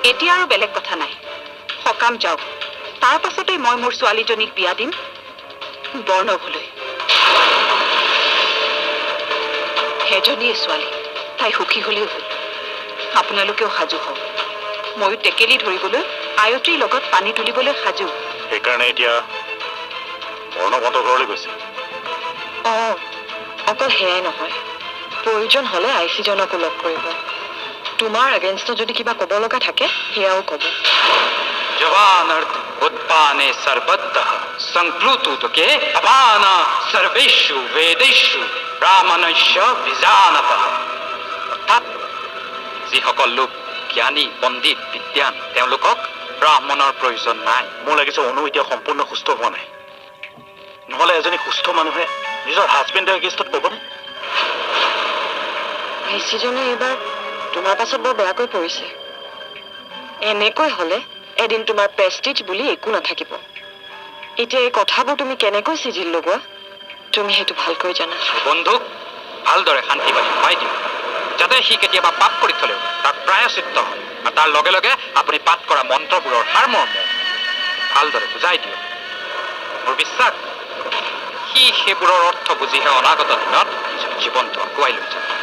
এতিয়া আৰু বেলেগ কথা নাই সকাম যাওক তাৰ পাছতে মই মোৰ ছোৱালীজনীক বিয়া দিম বৰ্ণভলৈ হেজনীয়ে ছোৱালী তাই সুখী হলেও হ'ল আপোনালোকেও সাজু হওক ময়ো টেকেলি ধৰিবলৈ আয়তীৰ লগত পানী তুলিবলৈ সাজু সেইকাৰণে এতিয়া বৰ্ণভতৰ ঘৰলৈ গৈছে অকল সেয়াই নহয় প্ৰয়োজন হলে আইচিজনকো লগ কৰিব তোমাৰ এগেইনষ্টত যদি কিবা ক'ব লগা থাকে সেয়াও ক'ব जवानर्थ उत्पाने सर्वतः संप्लुतुके अपाना सर्वेषु वेदेषु ब्राह्मणस्य विजानतः অৰ্থাৎ যিসকল লোক জ্ঞানী পণ্ডিত বিদ্যান তেওঁলোকক ব্ৰাহ্মণৰ প্ৰয়োজন নাই মোৰ লাগিছে অনু এতিয়া সম্পূৰ্ণ সুস্থ হোৱা নাই নহলে এজনী সুস্থ মানুহে নিজৰ হাজবেণ্ডৰ এগেইনষ্টত ক'বনে আইচিজনে এবাৰ তোমাৰ পাছত বৰ বেয়াকৈ পৰিছে এনেকৈ হলে এদিন তোমাৰ প্ৰেষ্টিজ বুলি একো নাথাকিব এতিয়া এই কথাবোৰ তুমি কেনেকৈ চিজিল লগোৱা তুমি সেইটো ভালকৈ জানা বন্ধুক ভালদৰে শান্তিবাদী পাই দিওঁ যাতে সি কেতিয়াবা পাপ কৰি থলেও তাৰ প্ৰায়শ্চিত্ত হয় আৰু তাৰ লগে লগে আপুনি পাঠ কৰা মন্ত্ৰবোৰৰ সাৰমৰ্ম ভালদৰে বুজাই দিয়ক মোৰ বিশ্বাস সি সেইবোৰৰ অৰ্থ বুজিহে অনাগত দিনত নিজৰ জীৱনটো আগুৱাই লৈ যাব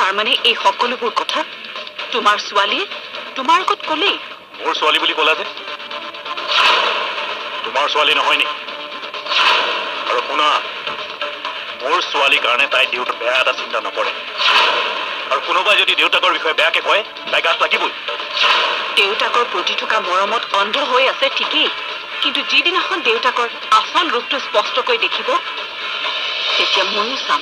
তাৰমানে এই সকলোবোৰ কথা তোমাৰ ছোৱালীয়ে তোমাৰ আগত ক'লেই মোৰ ছোৱালী বুলি ক'লা যে তোমাৰ ছোৱালী নহয় নেকি আৰু শুনা মোৰ ছোৱালীৰ কাৰণে তাই দেউতাক বেয়া এটা চিন্তা নকৰে আৰু কোনোবাই যদি দেউতাকৰ বিষয়ে বেয়াকে কয় তাই গাত লাগিবই দেউতাকৰ প্ৰতি থকা মৰমত অন্ধ হৈ আছে ঠিকেই কিন্তু যিদিনাখন দেউতাকৰ আচল ৰূপটো স্পষ্টকৈ দেখিব তেতিয়া ময়ো চাম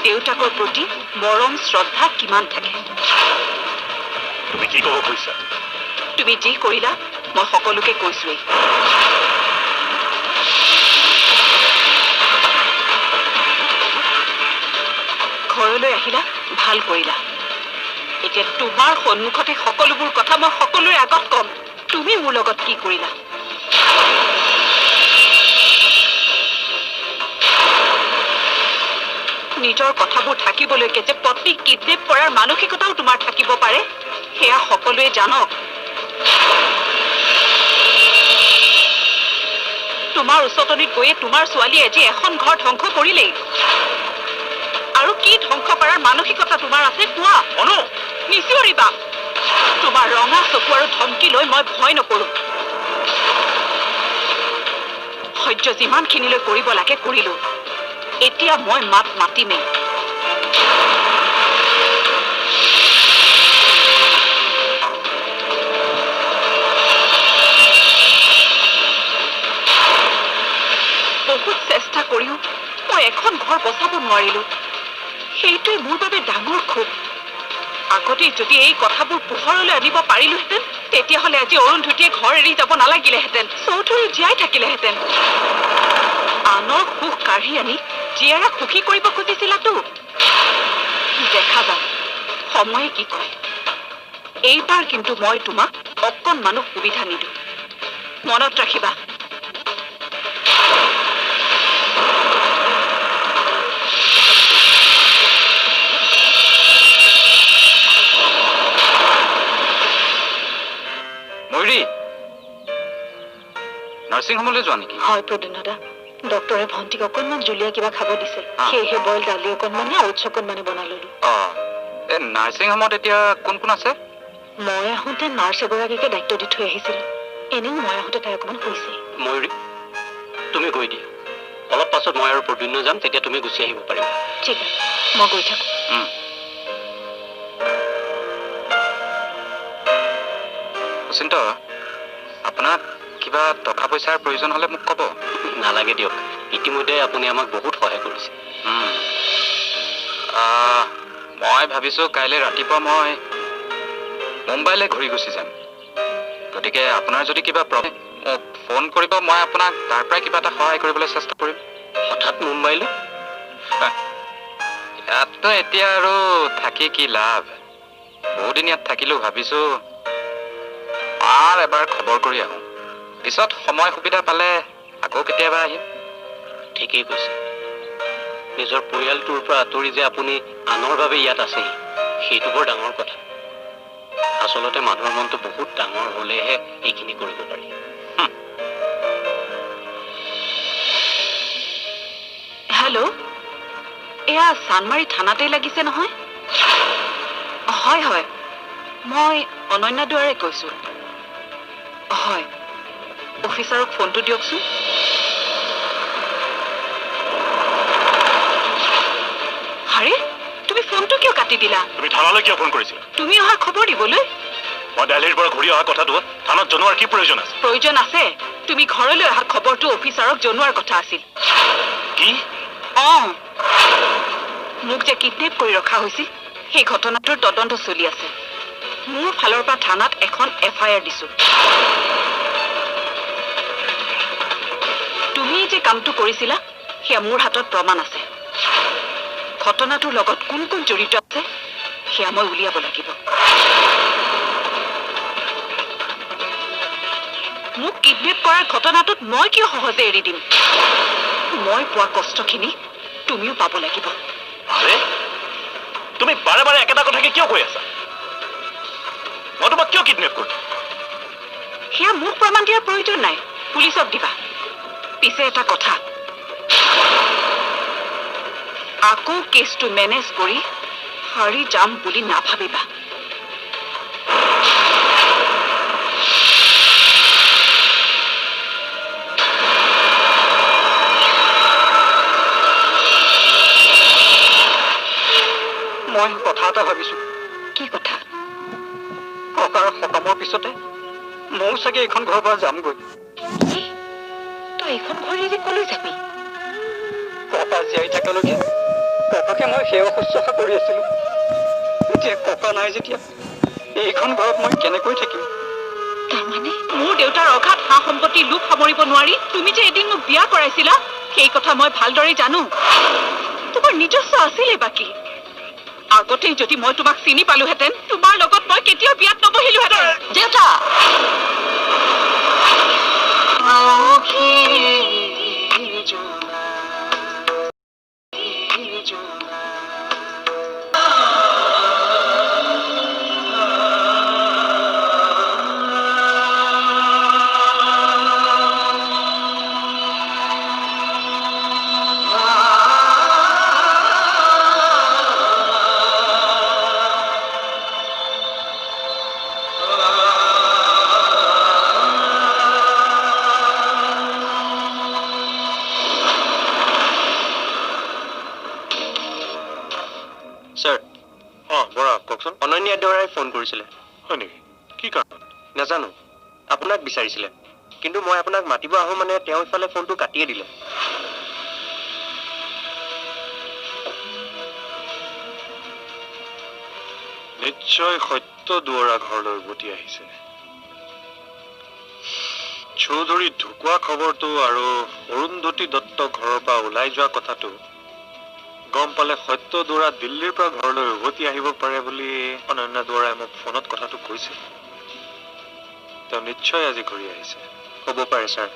দেউতাকৰ প্ৰতি মৰম শ্ৰদ্ধা কিমান থাকে তুমি কি ক'ব খুজিছা তুমি যি কৰিলা মই সকলোকে কৈছোৱেই ঘৰলৈ আহিলা ভাল কৰিলা এতিয়া তোমাৰ সন্মুখতে সকলোবোৰ কথা মই সকলোৰে আগত ক'ম তুমি মোৰ লগত কি কৰিলা নিজৰ কথাবোৰ থাকিবলৈকে যে পত্নীক কিডনেপ কৰাৰ মানসিকতাও তোমাৰ থাকিব পাৰে সেয়া সকলোৱে জানক তোমাৰ উচতনিত গৈয়ে তোমাৰ ছোৱালীয়ে আজি এখন ঘৰ ধ্বংস কৰিলেই আৰু কি ধ্বংস কৰাৰ মানসিকতা তোমাৰ আছে কোৱা অনু নিচিঞৰিবা তোমাৰ ৰঙা চকু আৰু ধমকি লৈ মই ভয় নকৰো সহ্য যিমানখিনিলৈ কৰিব লাগে কৰিলো এতিয়া মই মাত মাতিমেই বহুত চেষ্টা কৰিও মই এখন ঘৰ বচাব নোৱাৰিলো সেইটোৱে মোৰ বাবে ডাঙৰ ক্ষোভ আগতে যদি এই কথাবোৰ পোহৰলৈ আনিব পাৰিলোহেঁতেন তেতিয়াহ'লে আজি অৰুন্ধতীয়ে ঘৰ এৰি যাব নালাগিলেহেঁতেন চৌধুৰী জীয়াই থাকিলেহেঁতেন আনৰ সুখ কাঢ়ি আনি জীয়াৰাক সুখী কৰিব খুজিছিলাতো দেখা যাম সময়ে কি কয় এইবাৰ কিন্তু মই তোমাক অকণমানো সুবিধা নিদিওঁ মনত ৰাখিবা ময়ূৰী নাৰ্ছিং হোমলৈ যোৱা নেকি হয় প্ৰদ্যুন্নদা ডক্টৰে ভণ্টিক অকণমান জুলীয়া কিবা খাব দিছে সেয়েহে বইল দালি অকণমানে আৰু উৎস অকণমানে বনাই ললো এই নাৰ্ছিং হোমত এতিয়া কোন কোন আছে মই আহোঁতে নাৰ্ছ এগৰাকীকে দায়িত্ব দি থৈ আহিছিলো এনেও মই আহোঁতে তাই অকণমান শুইছে ময়ূৰী তুমি গৈ দিয়া অলপ পাছত মই আৰু প্ৰদ্যুন্ন যাম, তেতিয়া তুমি গুচি আহিব পাৰিবা। ঠিক আছে, মই গৈ থাকোঁ। অচিন্ত, আপোনাক কিবা টকা পইচাৰ প্ৰয়োজন হ'লে মোক ক'ব। নালাগে দিয়ক, ইতিমধ্যে আপুনি আমাক বহুত সহায় কৰিছে। মই ভাবিছোঁ কাইলৈ ৰাতিপুৱা মই মুম্বাইলৈ ঘূৰি গুচি যাম। গতিকে আপোনাৰ যদি কিবা প্ৰব্লেম মোক ফোন কৰিব, মই আপোনাক তাৰ পৰাই কিবা এটা সহায় কৰিবলৈ চেষ্টা কৰিম। হঠাৎ মুম্বাইলৈ? ইয়াততো এতিয়া আৰু থাকি কি লাভ, বহুদিন ইয়াত থাকিলোঁ, ভাবিছোঁ এবাৰ খবৰ কৰি আহোঁ, পিছত সময় সুবিধা পালে আকৌ কেতিয়াবা আহিম। ঠিকেই কৈছে, নিজৰ পৰিয়ালটোৰ পৰা আঁতৰি যে আপুনি আনৰ বাবে ইয়াত আছেহি, সেইটো বৰ ডাঙৰ কথা। আচলতে মানুহৰ মনটো বহুত ডাঙৰ হ'লেহে এইখিনি কৰিব পাৰি। হেল্ল', এয়া চানমাৰী থানাতেই লাগিছে নহয়? হয় হয়, মই অনন্যা দুৱাৰে কৈছোঁ। হয়, অফিচাৰক ফোনটো দিয়কচোন। আৰে, তুমি ফোনটো কিয় কাটি দিলা? তুমি থানালৈ কিয় ফোন কৰিছিলা? তুমি অহা খবৰ দিবলৈ। মই দিল্লীৰ পৰা ঘূৰি অহা কথাটো থানাত জনোৱাৰ কি প্ৰয়োজন আছে? প্ৰয়োজন আছে, তুমি ঘৰলৈ অহা খবৰটো অফিচাৰক জনোৱাৰ কথা আছিল। কি? মোক যে কিডনেপ কৰি ৰখা হৈছিল, সেই ঘটনাটোৰ তদন্ত চলি আছে। মোৰ ফালৰ পৰা থানাত এখন FIR দিছো। তুমি যে কামটো কৰিছিলা, সেয়া মোৰ হাতত প্ৰমাণ আছে। ঘটনাটোৰ লগত কোন কোন জড়িত আছে, সেয়া মই উলিয়াব লাগিব। মোক কিডনেপ কৰাৰ ঘটনাটোত মই কিয় সহজে এৰি দিম? মই পোৱা কষ্টখিনি তুমিও পাব লাগিব। আৰে, তুমি বাৰে বাৰে একেটা কথাকে কিয় কৈ আছা? মই তোমাক কিয় কিডনেপ কৰিম? সেয়া মোক প্ৰমাণ দিয়াৰ প্ৰয়োজন নাই, পুলিচক দিবা। পিছে এটা কথা, আকৌ কেছটো মেনেজ কৰি হাৰি যাম বুলি নাভাবিবা। মই কথা এটা ভাবিছোঁ। কি কথা? ককাৰ সকামৰ পিছতে ময়ো চাগে এইখন ঘৰৰ পৰা যামগৈ। তই এইখন ঘৰ এৰি কলৈ যাবি? ককা জীয়াই থকালৈকে ককাকে মই সেৱা শুশ্ৰূষা কৰি আছিলোঁ। এতিয়া ককা নাই যেতিয়া এইখন ঘৰত মই কেনেকৈ থাকিম? তাৰমানে মোৰ দেউতাৰ অগাধ সা সম্পত্তি লোভ সামৰিব নোৱাৰি তুমি যে এদিন মোক বিয়া কৰাইছিলা, সেই কথা মই ভালদৰে জানো। তোমাৰ নিজস্ব আছিলে বাকী। আগতেই যদি মই তোমাক চিনি পালোহেঁতেন, তোমাৰ লগত মই কেতিয়াও বিয়াত নবহিলোহেঁতেন। দেউতা! ছাৰ, বৰা কওকচোন। অনন্যাৰ দ্বাৰাই ফোন কৰিছিলে। হয় নেকি? কি কাৰণ? নাজানো, আপোনাক বিচাৰিছিলে, কিন্তু মই আপোনাক মাতিব আহোঁ মানে তেওঁ ইফালে ফোনটো কাটিয়ে দিলে। নিশ্চয় সত্য দুৱৰা ঘৰলৈ উভতি আহিছে। চৌধুৰী ঢুকুৱা খবৰটো আৰু অৰুন্ধতী দত্ত ঘৰৰ পৰা ওলাই যোৱা কথাটো গম পালে সত্য দুৱৰা দিল্লীৰ পৰা ঘৰলৈ উভতি আহিব পাৰে বুলি অনন্যা দুৱৰাই মোক ফোনত কথাটো কৈছিল। তেওঁ নিশ্চয় আজি ঘূৰি আহিছে। হ'ব পাৰে ছাৰ।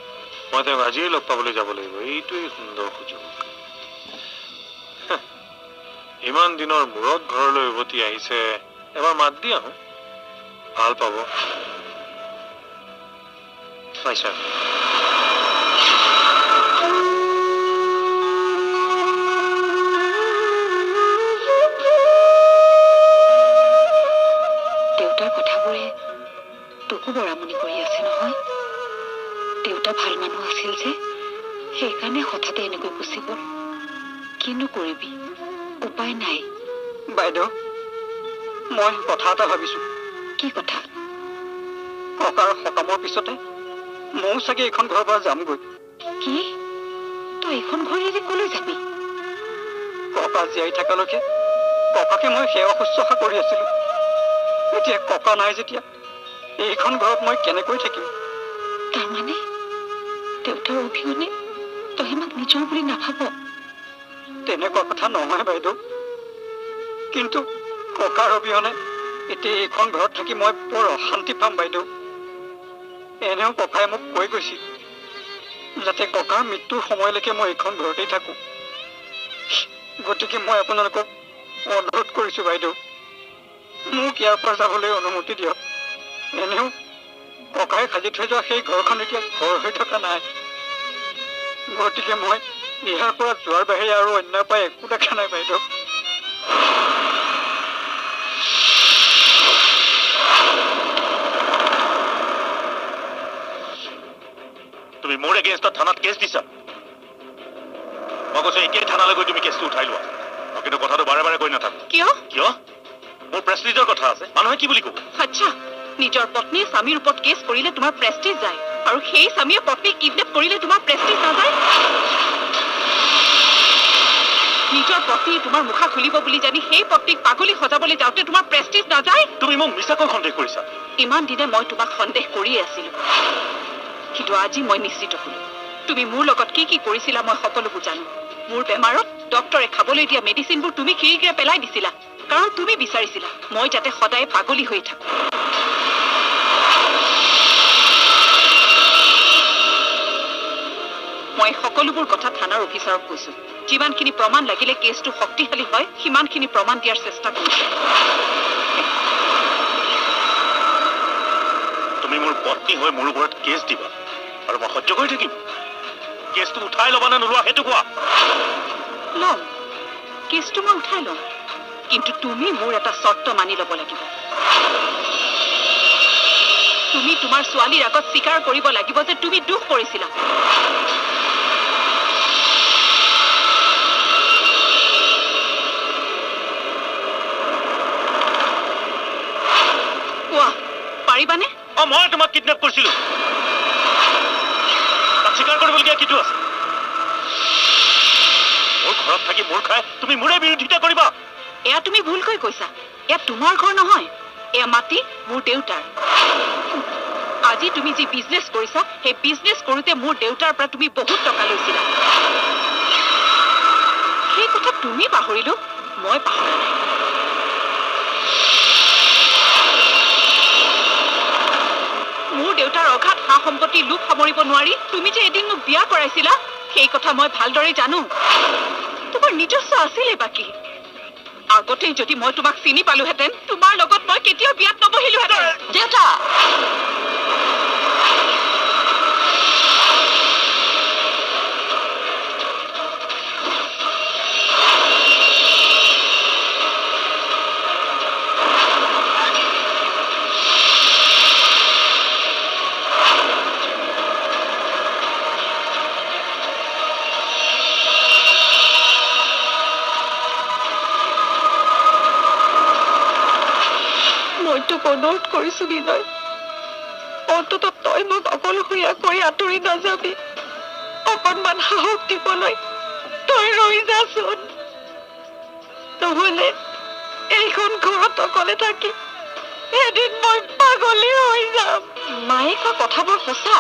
মই তেওঁক আজিয়ে লগ পাবলৈ যাব লাগিব। এইটোৱেই সুন্দৰ সুযোগ। ইমান দিনৰ মূৰত ঘৰলৈ উভতি আহিছে, এবাৰ মাত দি আহোঁ, ভাল পাব। হয় ছাৰ। দেউতাৰ কথাবোৰে তোকো বৰ আমনি কৰি আছে নহয়। দেউতা ভাল মানুহ আছিল যে, সেইকাৰণে হঠাতে এনেকৈ কিনো কৰিবি উপায় নাই। বাইদেউ মই কথা এটা ভাবিছো। কি কথা? ককাৰ সকামৰ পিছতে ময়ো চাগে এইখন ঘৰৰ পৰা যামগৈ। কি তই এইখন ঘৰ এৰি কলৈ যাবি? ককা জীয়াই থকালৈকে ককাকে মই সেৱা শুশ্ৰূষা কৰি আছিলো। এতিয়া ককা নাই যেতিয়া এইখন ঘৰত মই কেনেকৈ থাকিম? তাৰমানে দেউতাৰ অবিহনে তই আমাক নিজৰ বুলি নাভাব? তেনেকুৱা কথা নহয় বাইদেউ, কিন্তু ককাৰ অবিহনে এতিয়া এইখন ঘৰত থাকি মই বৰ অশান্তি পাম বাইদেউ। এনেও ককাই মোক কৈ গৈছিল যাতে ককাৰ মৃত্যুৰ সময়লৈকে মই এইখন ঘৰতেই থাকো। গতিকে মই আপোনালোকক অনুৰোধ কৰিছো বাইদেউ, মোক ইয়াৰ পৰা যাবলৈ অনুমতি দিয়ক। এনেও ককাই সাজি থৈ যোৱা সেই ঘৰখন এতিয়া ঘৰ হৈ থকা নাই। গতিকে মই ইয়াৰ পৰা যোৱাৰ বাহিৰে আৰু অন্য উপায় একো দেখা নাই বাইদেউ। তুমি মোৰ এগেইনষ্টত থানাত কেছ দিছা। মই কৈছো এতিয়াই থানালৈ গৈ তুমি কেছটো উঠাই লোৱা। মই কিন্তু কথাটো বাৰে বাৰে কৈ নাথাকো। কিয়? কিয়? মোৰ প্ৰেষ্টিজৰ কথা আছে। মানুহে কি বুলি ক'ব? আচ্ছা, নিজৰ পত্নীয়ে স্বামীৰ ওপৰত কেছ কৰিলে তোমাৰ প্ৰেষ্টিজ যায়, আৰু সেই স্বামীয়ে পত্নীক কিডনেপ কৰিলে তোমাৰ প্ৰেষ্টিজ নাযায়? নিজৰ পত্নী তোমাৰ মুখা খুলিব বুলি জানি সেই পত্নীক পাগলী সজাবলৈ যাওঁতে তোমাৰ প্ৰেষ্টিজ নাযায়? তুমি মোক মিছাকৈ সন্দেহ কৰিছা। ইমান দিনে মই তোমাক সন্দেহ কৰিয়ে আছিলো, কিন্তু আজি মই নিশ্চিত হলো। তুমি মোৰ লগত কি কি কৰিছিলা মই সকলোবোৰ জানো। মোৰ বেমাৰত ডক্তৰে খাবলৈ দিয়া মেডিচিনবোৰ তুমি খিৰিকীৰে পেলাই দিছিলা, কাৰণ তুমি বিচাৰিছিলা মই যাতে সদায় পাগলী হৈ থাকো। মই সকলোবোৰ কথা থানাৰ অফিচাৰক কৈছো। যিমানখিনি প্ৰমাণ লাগিলে কেছটো শক্তিশালী হয় সিমানখিনি প্ৰমাণ দিয়াৰ চেষ্টা কৰিছো। তুমি মোৰ পত্নী হৈ মোৰ ওপৰত কেছ দিবা আৰু মই সহ্য কৰি থাকিম? কেছটো উঠাই ল'বা নে নোলোৱা সেইটো কোৱা। ল'ম, কেছটো মই উঠাই ল'ম, কিন্তু তুমি মোৰ এটা চৰ্ত মানি ল'ব লাগিব। তুমি তোমাৰ ছোৱালীৰ আগত স্বীকাৰ কৰিব লাগিব যে তুমি দুখ কৰিছিলা। কোৱা, পাৰিবানে? মই তোমাক কিডনেপ কৰিছিলো। তাত স্বীকাৰ কৰিবলগীয়া কিটো আছে? মোৰ ঘৰত থাকি মোৰ খাই তুমি মোৰে বিৰোধিতা কৰিবা? এয়া তুমি ভুলকৈ কৈছা। এয়া তোমাৰ ঘৰ নহয়, এয়া মাটি মোৰ দেউতাৰ। আজি তুমি যি বিজনেছ কৰিছা সেই বিজনেছ কৰোঁতে মোৰ দেউতাৰ পৰা তুমি বহুত টকা লৈছিলা। সেই কথা তুমি পাহৰিলো, মই পাহৰা নাই। মোৰ দেউতাৰ অগাধ সা সম্পত্তি লোভ সামৰিব নোৱাৰি তুমি যে এদিন মোক বিয়া কৰাইছিলা, সেই কথা মই ভালদৰে জানো। তোমাৰ নিজস্ব আছিলে বাকী। আগতেই যদি মই তোমাক চিনি পালোহেঁতেন তোমাৰ লগত মই কেতিয়াও বিয়াত নবহিলোহেঁতেন। দেউতা! মই তোক অনুৰোধ কৰিছো বিনয়, অন্ততঃ তই মোক অকলশৰীয়া কৰি আঁতৰি নাযাবি। অকণমান সাহস দিবলৈ তই ৰৈ যাচোন। নহলে এইখন ঘৰত অকলে থাকি এদিন মই পাগলী হৈ যাম। মায়ে কোৱা কথাবোৰ সঁচা।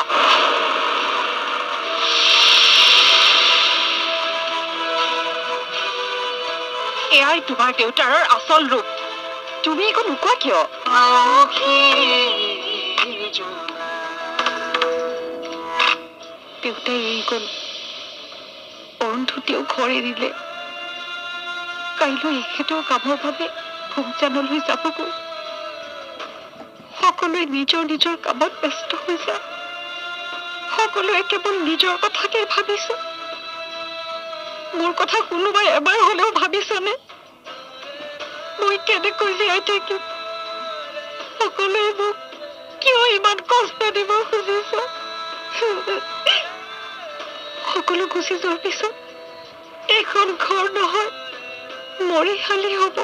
এয়াই তোমাৰ দেউতাৰৰ আচল ৰূপ। তুমি একো নোকোৱা কিয়? দেউতাই এৰি গল, অৰুন্ধতীয়েও ঘৰ এৰিলে। কাইলৈ এখেতৰ কামৰ বাবে ভোগজানলৈ যাবগৈ। সকলোৱে নিজৰ নিজৰ কামত ব্যস্ত হৈ যায়। সকলোৱে কেৱল নিজৰ কথাকে ভাবিছে। মোৰ কথা কোনোবাই এবাৰ হলেও ভাবিছনে? মই কেনেকৈ জীয়াই থাকিম? সকলোৱে মোক কিয় ইমান কষ্ট দিব খুজিছে? সকলো গুচি যোৱাৰ পিছত এইখন ঘৰ নহয় মৰিশালি হ'ব।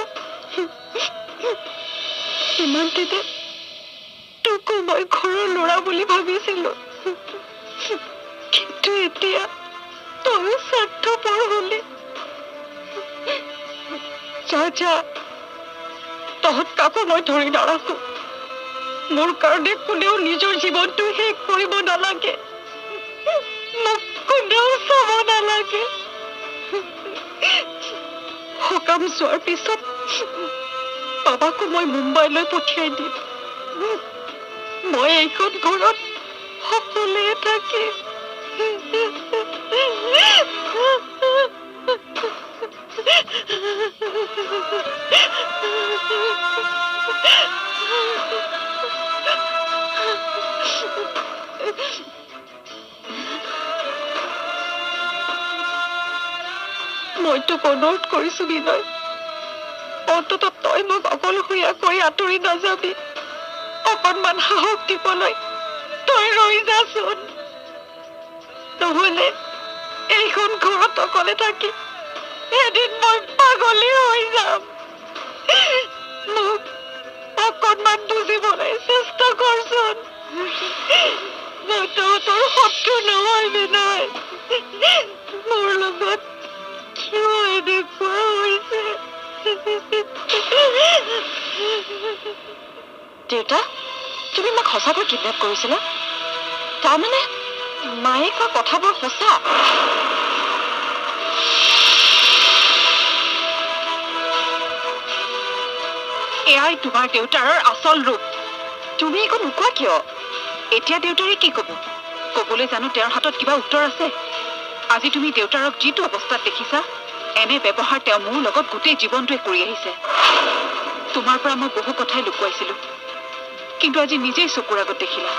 ইমানতে তোকো মই ঘৰৰ ল'ৰা বুলি ভাবিছিলো, কিন্তু এতিয়া তয়ো স্বাৰ্থপৰ হলি। যা তহঁত কাকো মই ধৰি নাৰাখো। মোৰ কাৰণে কোনেও নিজৰ জীৱনটো শেষ কৰিব নালাগে, মোক কোনেও চাব নালাগে। সকাম যোৱাৰ পিছত বাবাকো মই মুম্বাইলৈ পঠিয়াই দিম। মই এইখন ঘৰত সকলোৱে থাকিম। মই তোক অনুৰোধ কৰিছো বিনয়, অন্ততঃ তই মোক অকলশৰীয়া কৰি আঁতৰি নাযাবি। অকণমান সাহস দিবলৈ তই ৰৈ যাচোন, নহলে এইখন ঘৰত অকলে থাকি এদিন মই পাগলী হৈ যাম। মোক অকণমান বুজিবলৈ চেষ্টা কৰচোন। মই তহঁতৰ শত্ৰু নহয় বিনয়, মোৰ লগত কিয় এনেকুৱা হৈছে? দেউতা, তুমি মোক সঁচাকৈ কিডনেপ কৰিছিলা? তাৰমানে মায়ে কোৱা কথাবোৰ সঁচা? এয়াই তোমাৰ দেউতাৰৰ আচল ৰূপ। তুমি একো নোকোৱা কিয়? এতিয়া দেউতাৰে কি ক'ব? ক'বলৈ জানো তেওঁৰ হাতত কিবা উত্তৰ আছে? আজি তুমি দেউতাৰক যিটো অৱস্থাত দেখিছা, এনে ব্যৱহাৰ তেওঁ মোৰ লগত গোটেই জীৱনটোৱে কৰি আহিছে। তোমাৰ পৰা মই বহু কথাই লুকুৱাইছিলো, কিন্তু আজি নিজেই চকুৰ আগত দেখিলা